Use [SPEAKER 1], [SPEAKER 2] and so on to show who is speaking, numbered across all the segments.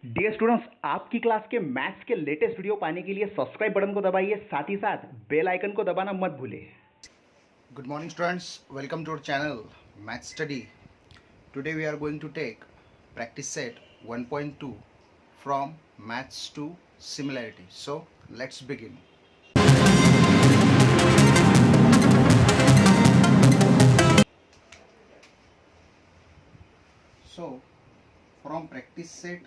[SPEAKER 1] Dear students, आपकी class के maths के लेटेस्ट वीडियो पाने के लिए सब्सक्राइब बटन को दबाइए, साथ ही साथ बेल आइकन को दबाना मत भूलिए।
[SPEAKER 2] Good morning students, welcome to our channel Math Study. Today we are going to take practice set 1.2 from Maths to Similarity. So let's begin. So from practice set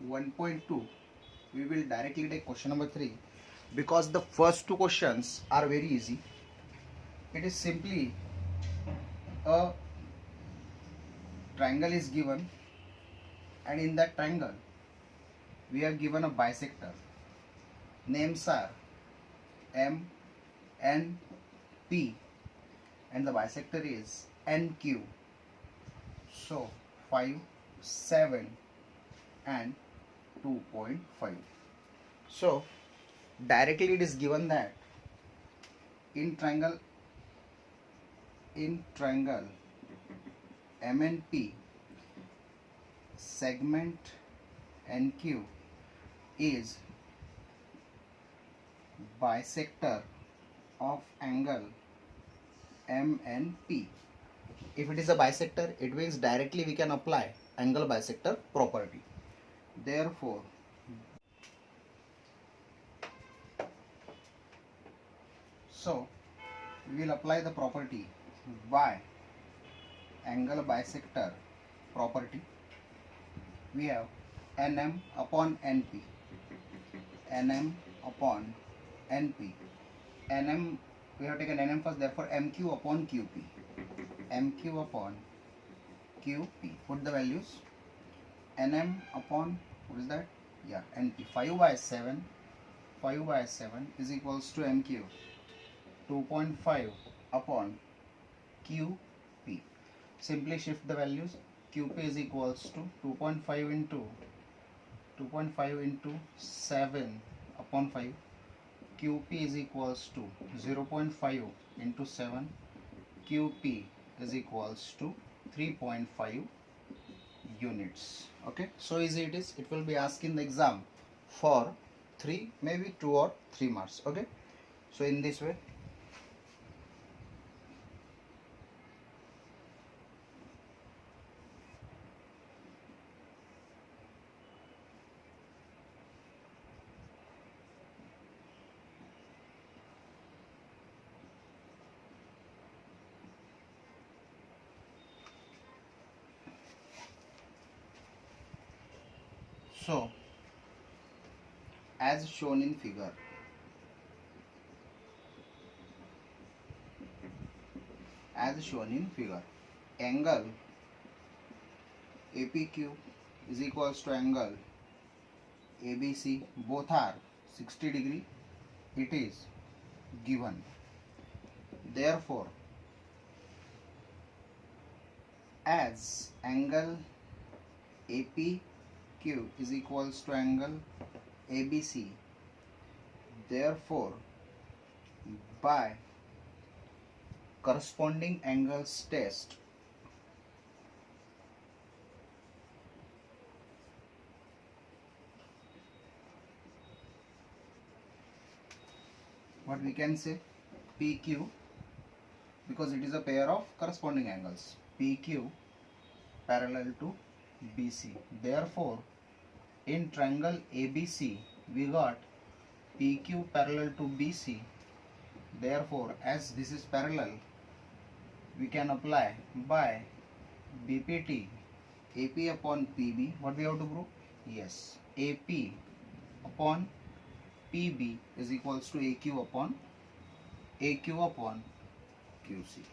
[SPEAKER 2] 1.2 we will directly take question number 3 because the first two questions are very easy. It is simply a triangle is given, and in that triangle we are given a bisector. Names are M, N, P, and the bisector is NQ. So 5, 7 and 2.5. So directly it is given that in triangle M and P, segment NQ is bisector of angle MNP. If it is a bisector, it means directly we can apply angle bisector property. Therefore, we will apply the property by angle bisector property. We have NM upon NP. NM upon NP. NM, we have taken NM first, therefore MQ upon QP. MQ upon QP. Put the values. NM upon, what is that? Yeah, NP. 5 by 7. 5 by 7 is equals to MQ. 2.5 upon QP. Simply shift the values. QP is equals to 2.5 into 7 upon 5. QP is equals to 0.5 into 7. QP is equals to 3.5 units. Okay, so easy it is. It will be asked in the exam for 3, maybe 2 or 3 marks. Okay, so in this way. So, as shown in figure, angle APQ is equals to angle ABC. Both are 60 degree. It is given. Therefore, as angle APQ is equals to angle ABC, therefore by corresponding angles test, what we can say, PQ, because it is a pair of corresponding angles, PQ parallel to BC. Therefore, in triangle ABC, we got PQ parallel to BC. Therefore, as this is parallel, we can apply by BPT AP upon PB. What we have to prove? Yes, AP upon PB is equals to AQ upon QC.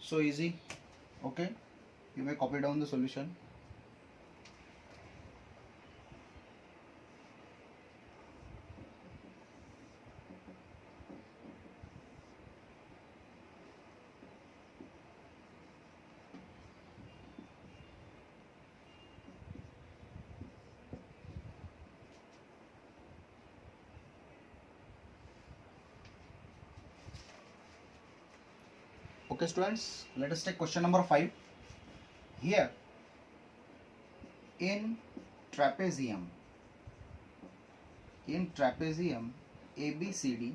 [SPEAKER 2] So easy. Okay, you may copy down the solution. Okay students, let us take question number 5. Here in trapezium. In trapezium ABCD,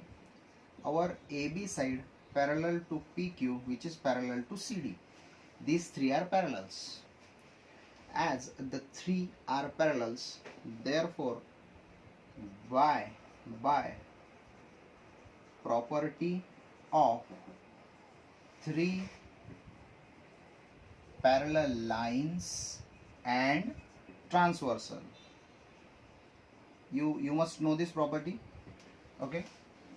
[SPEAKER 2] our AB side parallel to PQ, which is parallel to CD. These three are parallels. As the three are parallels, therefore by property of three parallel lines and transversal, you must know this property. Okay,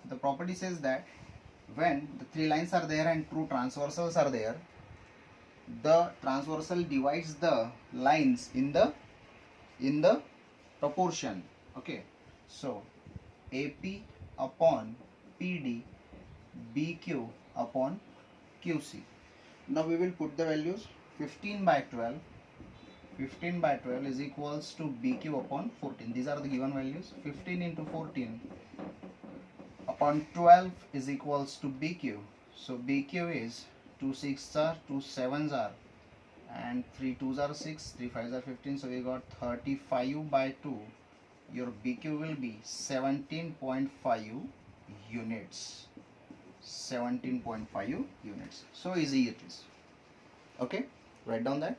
[SPEAKER 2] the property says that when the three lines are there and two transversals are there, the transversal divides the lines in the proportion. Okay, so AP upon PD, BQ upon QC. Now we will put the values. 15 by 12 is equals to BQ upon 14. These are the given values. 15 into 14 upon 12 is equals to BQ. So BQ is 2 6s are, 2 7s are, and 3 2s are 6, 3 5s are 15. So we got 35 by 2. Your BQ will be 17.5 units. 17.5 units. So easy it is. Okay, write down that.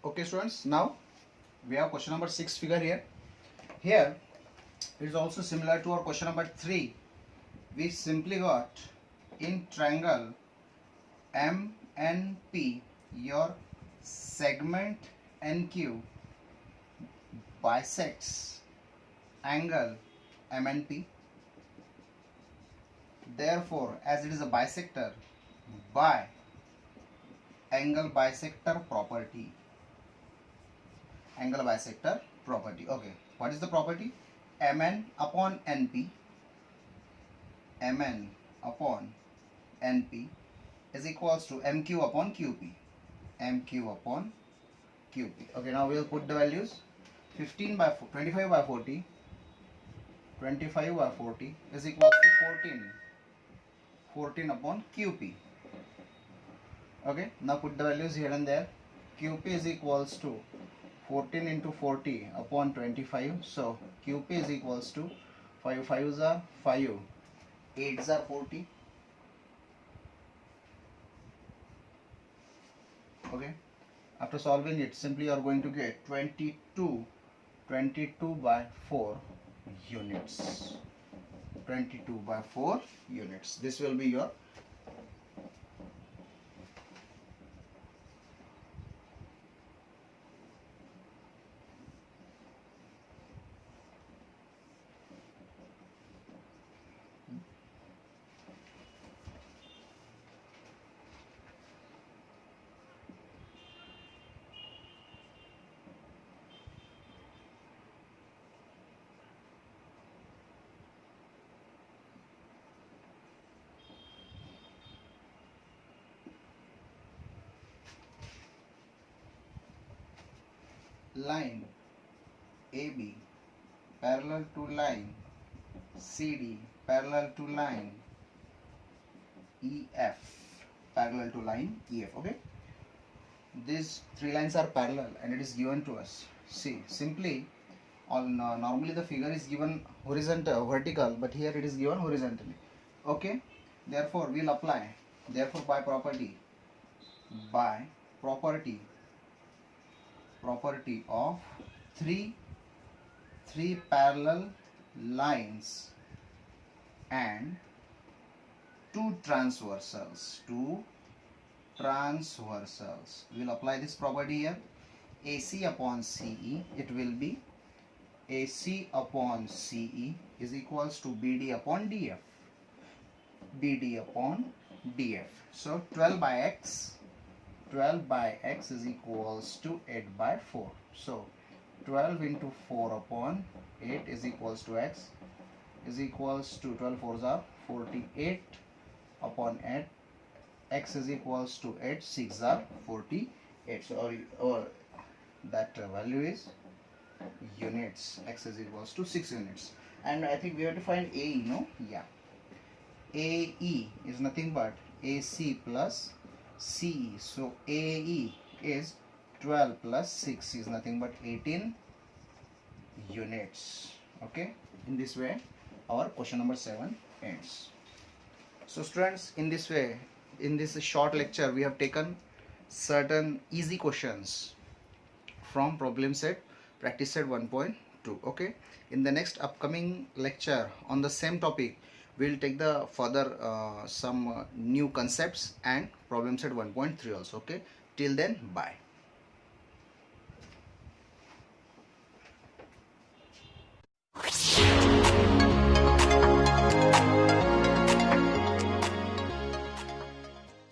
[SPEAKER 2] Okay students, now we have question number 6 figure here. Here it is also similar to our question number 3. We simply got in triangle MNP, your segment NQ bisects angle MNP. Therefore, as it is a bisector, by angle bisector property. Angle bisector property. Okay, what is the property? Mn upon Np. Mn upon Np is equals to Mq upon Qp. Mq upon Qp. Okay, now we will put the values. 25 by 40. 25 by 40 is equals to 14. 14 upon Qp. Okay, now put the values here and there. Qp is equals to 14 into 40 upon 25. So Qp is equals to 5 5s are 5, 8s are 40. Okay, after solving it, simply you are going to get 22 by 4 units. 22 by 4 units. This will be your line AB parallel to line CD parallel to line EF parallel to line EF. Okay, these three lines are parallel and it is given to us. See, simply on normally the figure is given horizontal vertical, but here it is given horizontally. Okay, therefore we will apply, therefore by property of three parallel lines and two transversals. We will apply this property here. AC upon CE, it will be AC upon CE is equals to BD upon DF. BD upon DF. So 12 by X is equals to 8 by 4. So 12 into 4 upon 8 is equals to X is equals to 12 4s are 48 upon 8. X is equals to 8, 6 are 48. So that value is units. X is equals to 6 units. And I think we have to find AE, no? Yeah. AE is nothing but AC plus CE. So AE is 12 plus 6 is nothing but 18 units. Okay, in this way our question number 7 ends. So students, in this way, in this short lecture, we have taken certain easy questions from problem set practice set 1.2. okay, in the next upcoming lecture on the same topic, we'll take the further some new concepts and problem set 1.3 also. Okay, till then, bye.